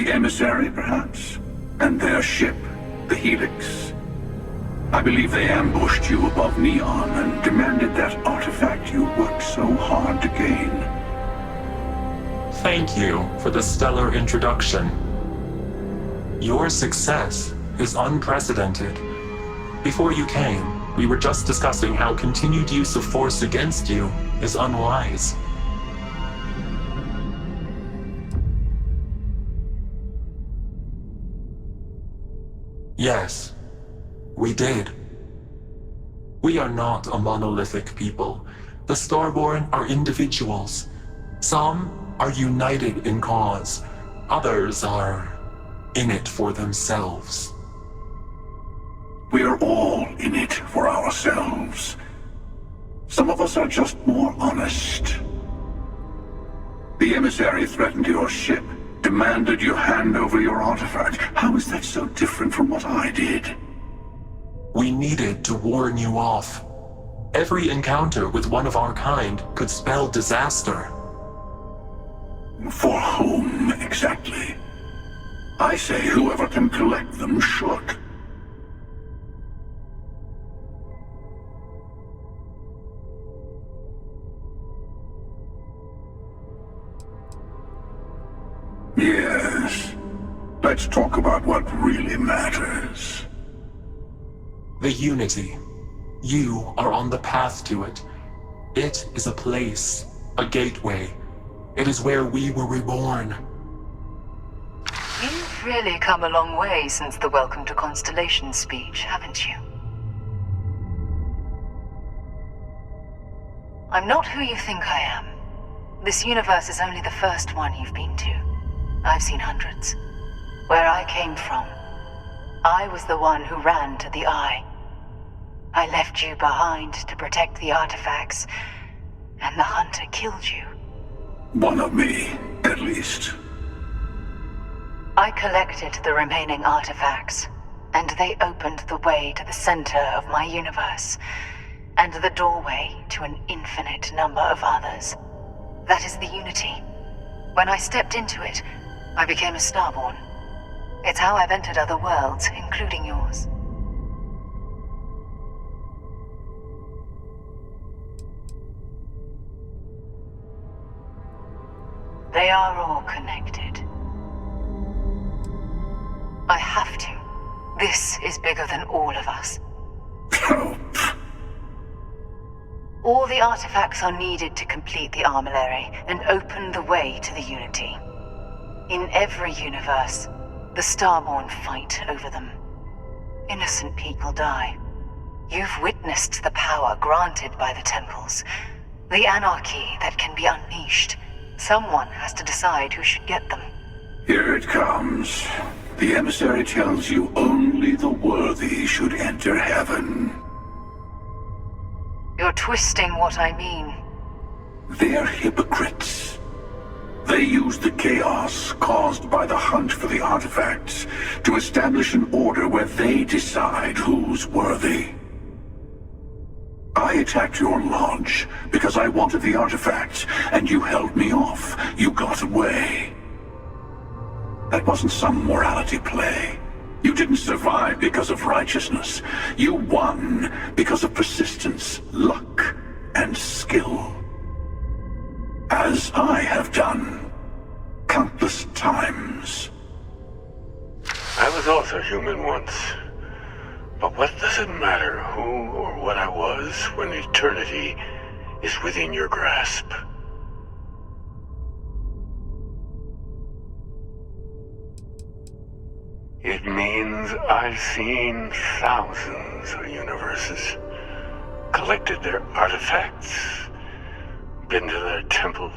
The Emissary, perhaps? And their ship, the Helix. I believe they ambushed you above Neon and demanded that artifact you worked so hard to gain. Thank you for the stellar introduction. Your success is unprecedented. Before you came, we were just discussing how continued use of force against you is unwise. Yes, we did. We are not a monolithic people. The Starborn are individuals. Some are united in cause. Others are in it for themselves. We're all in it for ourselves. Some of us are just more honest. The Emissary threatened your ship, demanded you hand over your artifact. How is that so different from what I did? We needed to warn you off. Every encounter with one of our kind could spell disaster. For whom, exactly? I say whoever can collect them should. Yes. Let's talk about what really matters. The Unity. You are on the path to it. It is a place, a gateway. It is where we were reborn. You've really come a long way since the Welcome to Constellation speech, haven't you? I'm not who you think I am. This universe is only the first one you've been to. I've seen hundreds. Where I came from, I was the one who ran to the Eye. I left you behind to protect the artifacts, and the Hunter killed you. One of me, at least. I collected the remaining artifacts, and they opened the way to the center of my universe, and the doorway to an infinite number of others. That is the Unity. When I stepped into it, I became a Starborn. It's how I've entered other worlds, including yours. They are all connected. I have to. This is bigger than all of us. All the artifacts are needed to complete the armillary and open the way to the Unity. In every universe, the Starborn fight over them. Innocent people die. You've witnessed the power granted by the temples, the anarchy that can be unleashed. Someone has to decide who should get them. Here it comes. The Emissary tells you only the worthy should enter heaven. You're twisting what I mean. They're hypocrites. They use the chaos caused by the hunt for the artifacts to establish an order where they decide who's worthy. I attacked your launch because I wanted the artifacts, and you held me off. You got away. That wasn't some morality play. You didn't survive because of righteousness. You won because of persistence, luck, and skill. As I have done, countless times. I was also human once. But what does it matter who or what I was when eternity is within your grasp? It means I've seen thousands of universes, collected their artifacts, been to their temples.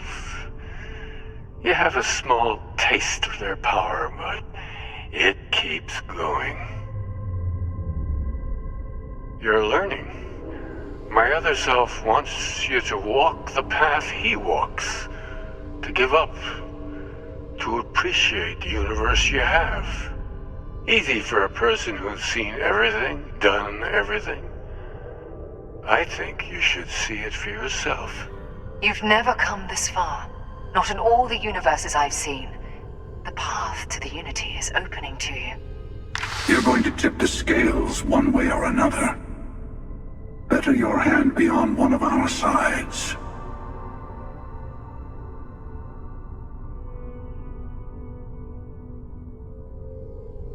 You have a small taste of their power, but it keeps going. You're learning. My other self wants you to walk the path he walks, to give up, to appreciate the universe you have. Easy for a person who's seen everything, done everything. I think you should see it for yourself. You've never come this far. Not in all the universes I've seen. The The path to the Unity is opening to you. You're going to tip the scales one way or another. Better your hand be on one of our sides.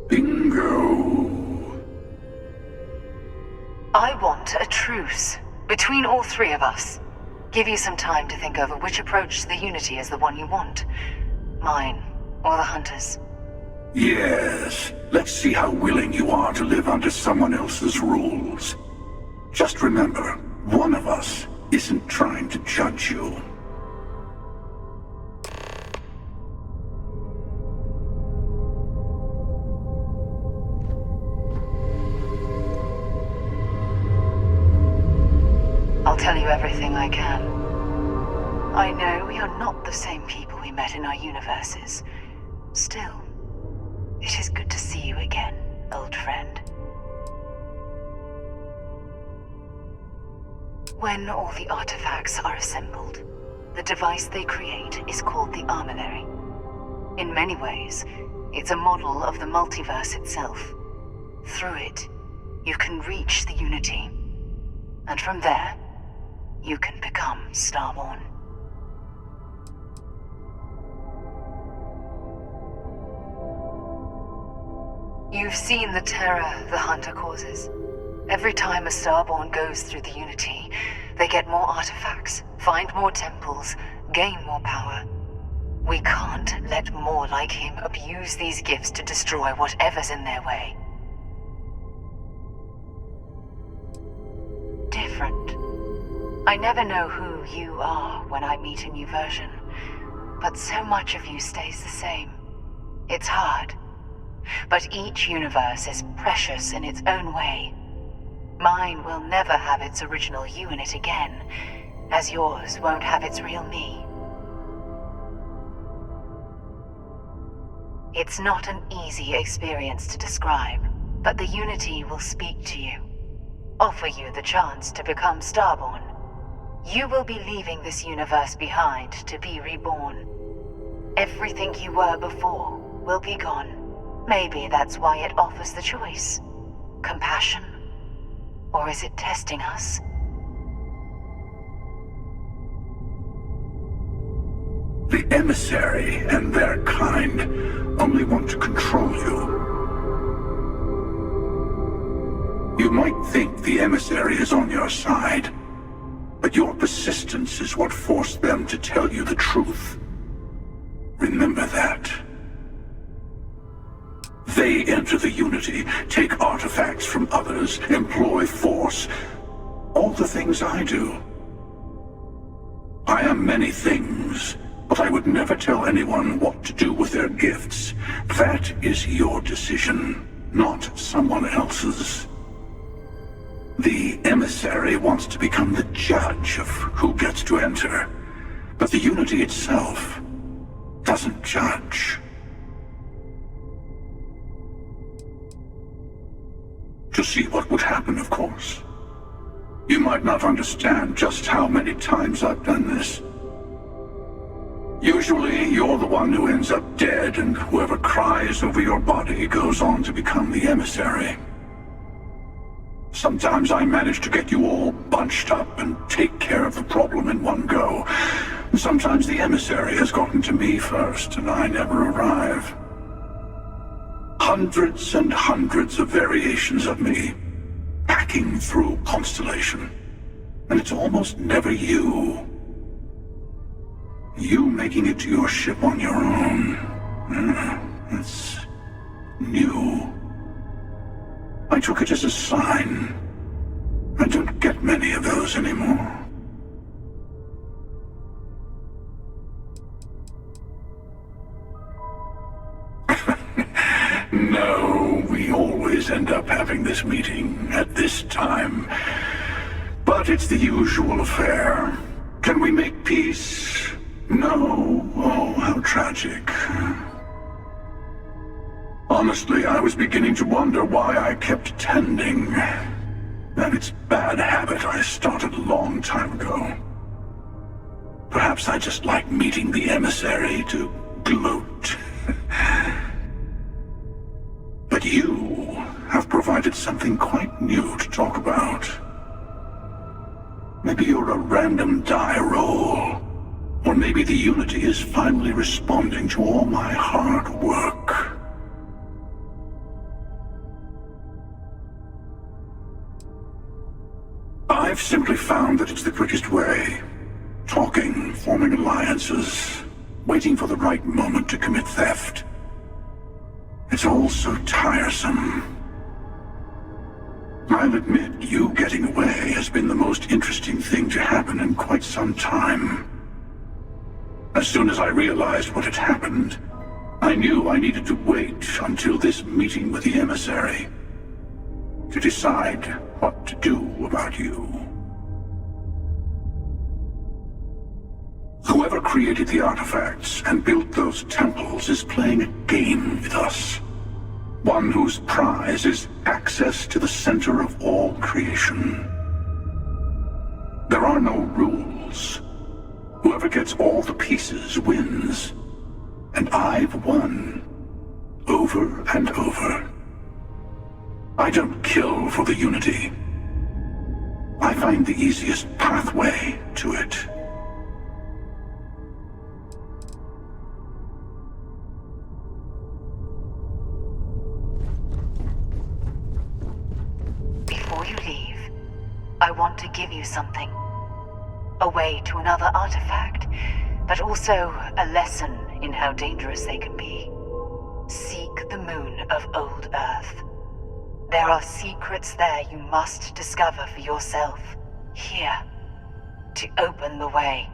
Bingo. I want a truce between all three of us. Give you some time to think over which approach to the Unity is the one you want. Mine, or the Hunters. Yes. Let's see how willing you are to live under someone else's rules. Just remember, one of us isn't trying to judge you. I'll tell you everything I can. I know we are not the same people we met in our universes. Still, it is good to see you again, old friend. When all the artifacts are assembled, the device they create is called the Armillary. In many ways, it's a model of the multiverse itself. Through it, you can reach the Unity. And from there, you can become Starborn. You've seen the terror the Hunter causes. Every time a Starborn goes through the Unity, they get more artifacts, find more temples, gain more power. We can't let more like him abuse these gifts to destroy whatever's in their way. Different. I never know who you are when I meet a new version, but so much of you stays the same. It's hard. But each universe is precious in its own way. Mine will never have its original you in it again, as yours won't have its real me. It's not an easy experience to describe, but the Unity will speak to you, offer you the chance to become Starborn. You will be leaving this universe behind to be reborn. Everything you were before will be gone. Maybe that's why it offers the choice. Compassion? Or is it testing us? The Emissary and their kind only want to control you. You might think the Emissary is on your side, but your persistence is what forced them to tell you the truth. Remember that. They enter the Unity, take artifacts from others, employ force. All the things I do. I am many things, but I would never tell anyone what to do with their gifts. That is your decision, not someone else's. The Emissary wants to become the judge of who gets to enter, but the Unity itself doesn't judge. To see what would happen, of course. You might not understand just how many times I've done this. Usually, you're the one who ends up dead, and whoever cries over your body goes on to become the Emissary. Sometimes I manage to get you all bunched up and take care of the problem in one go. Sometimes the Emissary has gotten to me first, and I never arrive. Hundreds and hundreds of variations of me, packing through Constellation. And it's almost never you. You making it to your ship on your own. It's new. I took it as a sign. I don't get many of those anymore. No, we always end up having this meeting at this time. But it's the usual affair. Can we make peace? No. Oh, how tragic. Honestly, I was beginning to wonder why I kept attending. And it's bad habit I started a long time ago. Perhaps I just like meeting the Emissary to gloat. provided something quite new to talk about. Maybe you're a random die roll. Or maybe the Unity is finally responding to all my hard work. I've simply found that it's the quickest way. Talking, forming alliances, waiting for the right moment to commit theft. It's all so tiresome. I'll admit, you getting away has been the most interesting thing to happen in quite some time. As soon as I realized what had happened, I knew I needed to wait until this meeting with the Emissary to decide what to do about you. Whoever created the artifacts and built those temples is playing a game with us. One whose prize is access to the center of all creation. There are no rules. Whoever gets all the pieces wins. And I've won. Over and over. I don't kill for the Unity. I find the easiest pathway to it. Before you leave, I want to give you something. A way to another artifact, but also a lesson in how dangerous they can be. Seek the moon of Old Earth. There are secrets there you must discover for yourself, here, to open the way.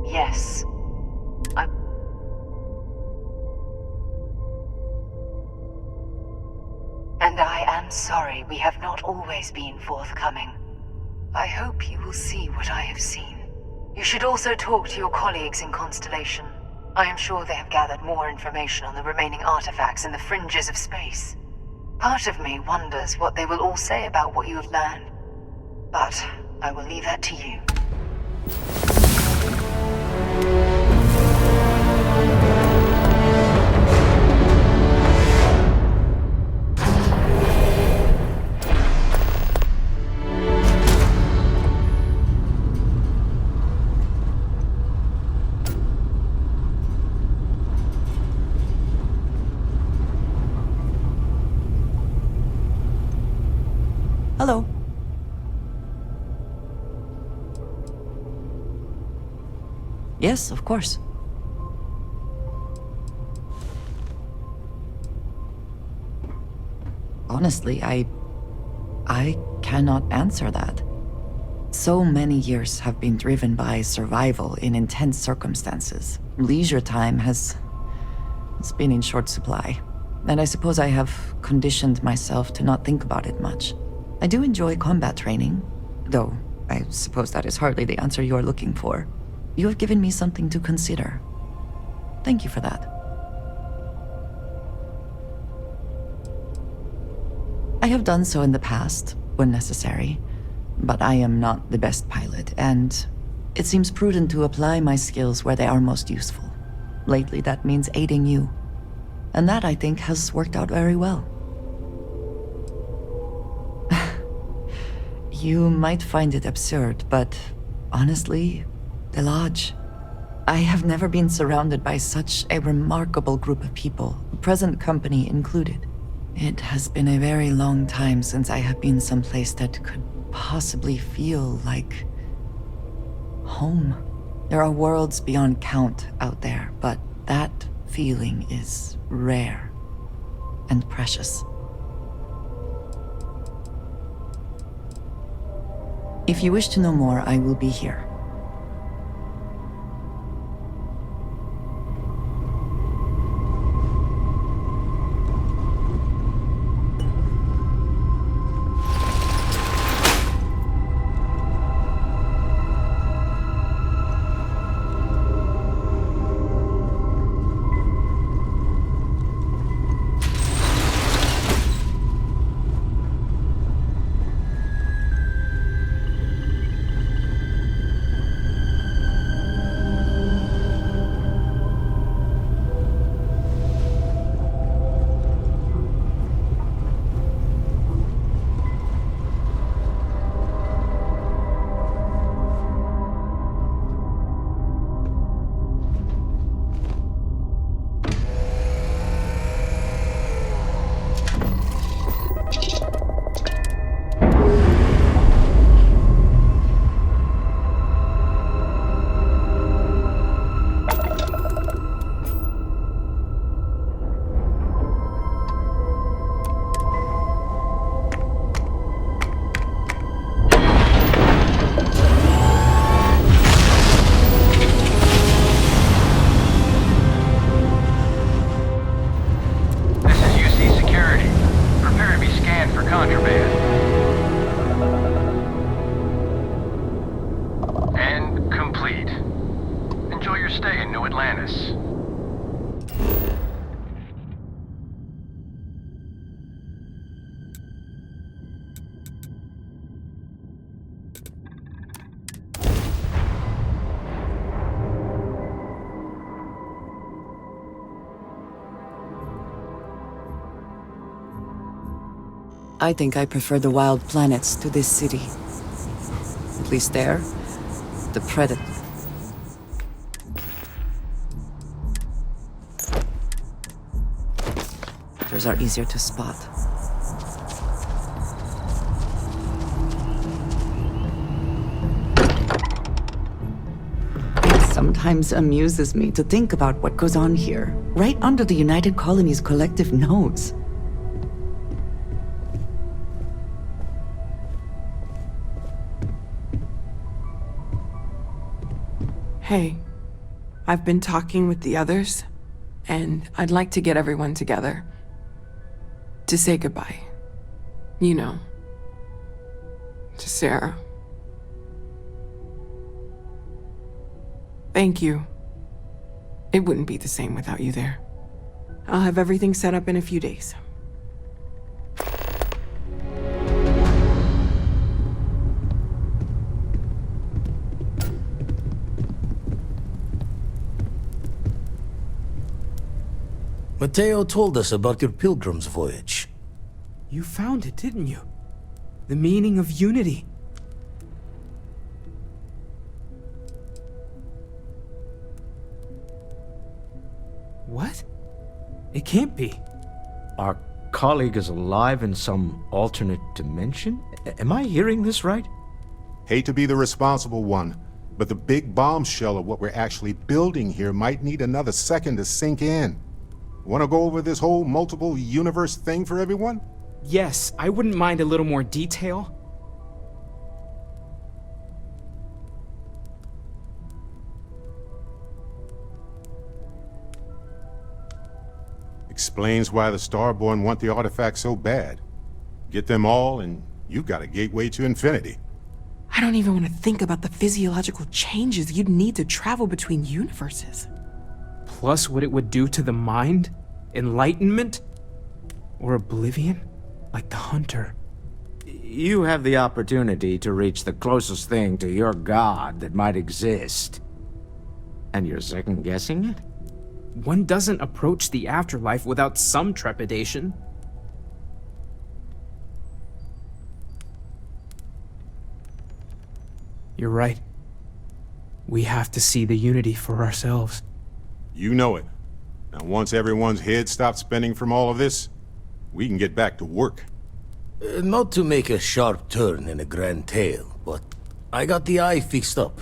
Yes, And I am sorry we have not always been forthcoming. I hope you will see what I have seen. You should also talk to your colleagues in Constellation. I am sure they have gathered more information on the remaining artifacts in the fringes of space. Part of me wonders what they will all say about what you have learned. But I will leave that to you. Hello. Yes, of course. Honestly, I cannot answer that. So many years have been driven by survival in intense circumstances. Leisure time has been in short supply. And I suppose I have conditioned myself to not think about it much. I do enjoy combat training, though I suppose that is hardly the answer you are looking for. You have given me something to consider. Thank you for that. I have done so in the past, when necessary, but I am not the best pilot, and it seems prudent to apply my skills where they are most useful. Lately, that means aiding you, and that, I think, has worked out very well. You might find it absurd, but honestly, the Lodge. I have never been surrounded by such a remarkable group of people, present company included. It has been a very long time since I have been someplace that could possibly feel like home. There are worlds beyond count out there, but that feeling is rare and precious. If you wish to know more, I will be here. contraband. And complete. Enjoy your stay in New Atlantis. I think I prefer the wild planets to this city. At least there, the predator. Predators are easier to spot. It sometimes amuses me to think about what goes on here, right under the United Colony's collective nose. Hey, I've been talking with the others, and I'd like to get everyone together. To say goodbye. You know. To Sarah. Thank you. It wouldn't be the same without you there. I'll have everything set up in a few days. Mateo told us about your pilgrim's voyage. You found it, didn't you? The meaning of unity. What? It can't be. Our colleague is alive in some alternate dimension? Am I hearing this right? Hate to be the responsible one, but the big bombshell of what we're actually building here might need another second to sink in. Want to go over this whole multiple universe thing for everyone? Yes, I wouldn't mind a little more detail. Explains why the Starborn want the artifact so bad. Get them all, and you've got a gateway to infinity. I don't even want to think about the physiological changes you'd need to travel between universes. Plus what it would do to the mind? Enlightenment? Or oblivion? Like the Hunter. You have the opportunity to reach the closest thing to your god that might exist. And you're second-guessing it? One doesn't approach the afterlife without some trepidation. You're right. We have to see the unity for ourselves. You know it. Now once everyone's head stops spinning from all of this, we can get back to work. Not to make a sharp turn in a grand tale, but I got the eye fixed up.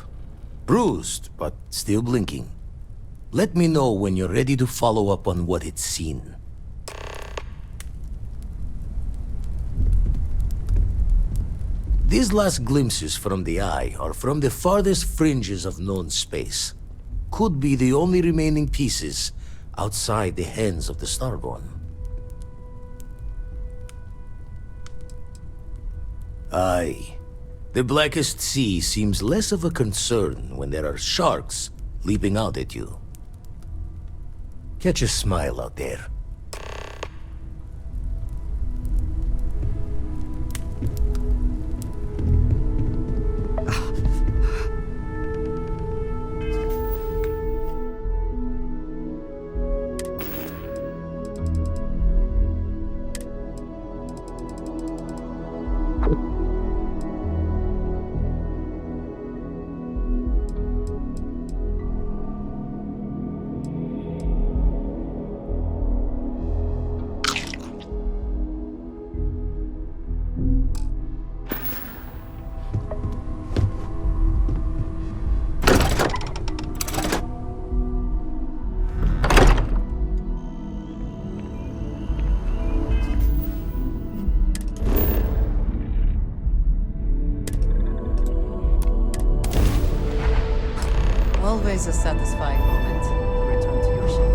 Bruised, but still blinking. Let me know when you're ready to follow up on what it's seen. These last glimpses from the eye are from the farthest fringes of known space. Could be the only remaining pieces outside the hands of the Starborn. Aye. The Blackest Sea seems less of a concern when there are sharks leaping out at you. Catch a smile out there. Always a satisfying moment to return to your ship.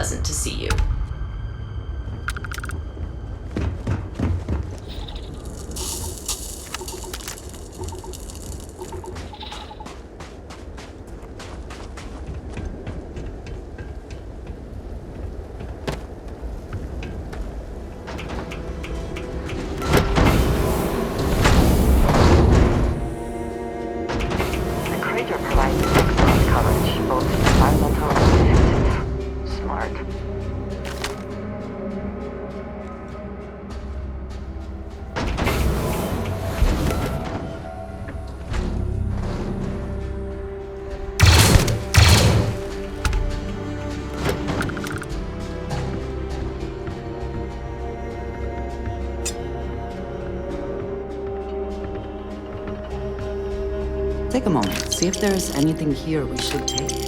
pleasant to see you. The crater provides excellent coverage, both environmental and defensive. Smart. Take a moment. See if there is anything here we should take.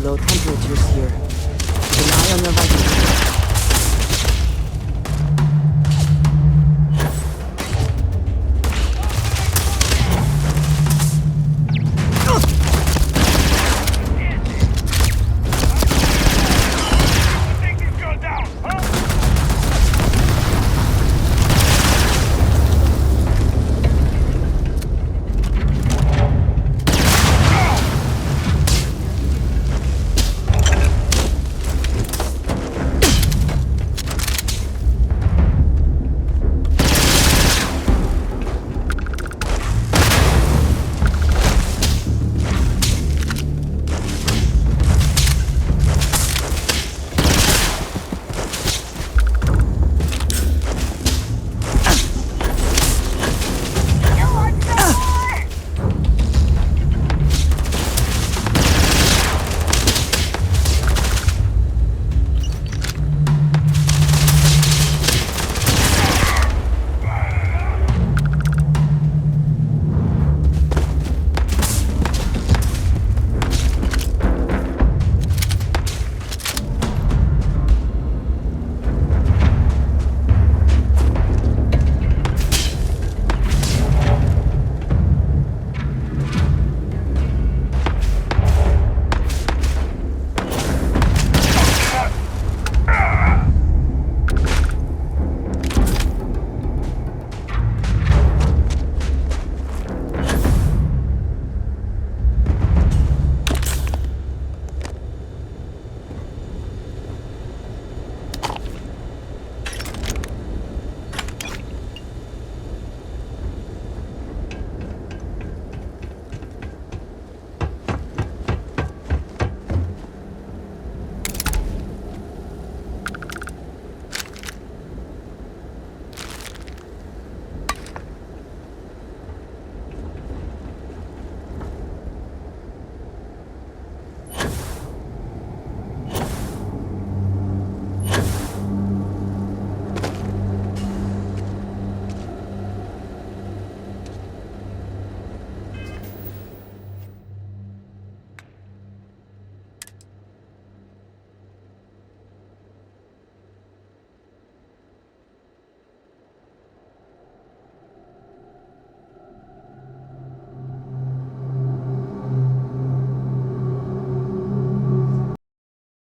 Low temperatures here. Keep an eye on your vitals.